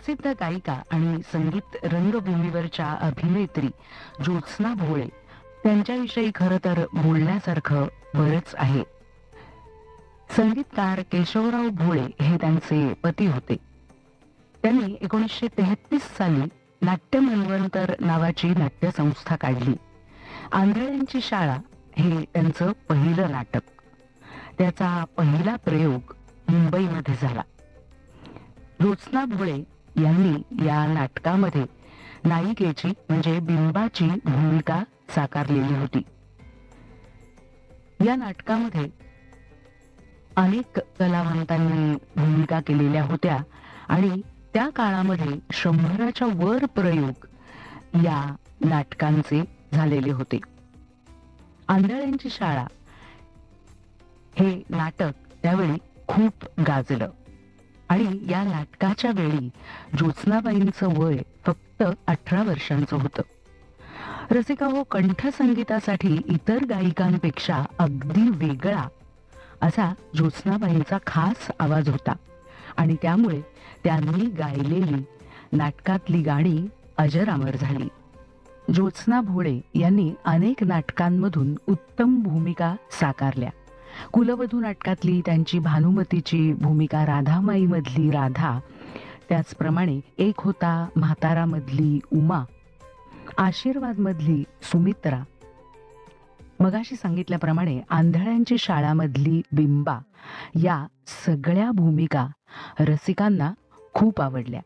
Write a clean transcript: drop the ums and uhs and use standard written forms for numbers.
प्रसिद्ध गायिका आणि संगीत रंगभूमीवरच्या अभिनेत्री ज्योत्स्ना भोळे त्यांच्याविषयी खरं तर बोलण्यासारखं बरंच आहे. संगीतकार केशवराव भोळे हे त्यांचे पती होते. त्यांनी 1933 साली नाट्य मनवंतर नावाची नाट्यसंस्था काढली. आंधळ्यांची शाळा हे त्यांचं पहिलं नाटक. त्याचा पहिला प्रयोग मुंबईमध्ये झाला. ज्योत्स्ना भोळे यांनी या नाटकामध्ये नायिकेची म्हणजे बिंबाची भूमिका साकारलेली होती. या नाटकामध्ये अनेक कलावंतांनी भूमिका केलेल्या होत्या आणि त्या काळामध्ये 100च्या वर प्रयोग या नाटकांचे झालेले होते. आंधळ्यांची शाळा हे नाटक त्यावेळी खूप गाजलं आणि या नाटकाच्या वेळी ज्योत्स्नाबाईंचं वय फक्त 18 वर्षांचं होतं. रसिका हो, कंठसंगीतासाठी इतर गायिकांपेक्षा अगदी वेगळा असा ज्योत्स्नाबाईंचा खास आवाज होता आणि त्यामुळे त्यांनी गायलेली नाटकातली गाणी अजरामर झाली. ज्योत्स्ना भोळे यांनी अनेक नाटकांमधून उत्तम भूमिका साकारल्या. कुलवधू नाटकातली त्यांची भानुमतीची भूमिका, राधामाई मधली राधा, त्याचप्रमाणे एक होता म्हातारा मधली उमा, आशीर्वाद मधली सुमित्रा, मगाशी सांगितल्याप्रमाणे आंधळ्यांची शाळामधली बिंबा, या सगळ्या भूमिका रसिकांना खूप आवडल्या.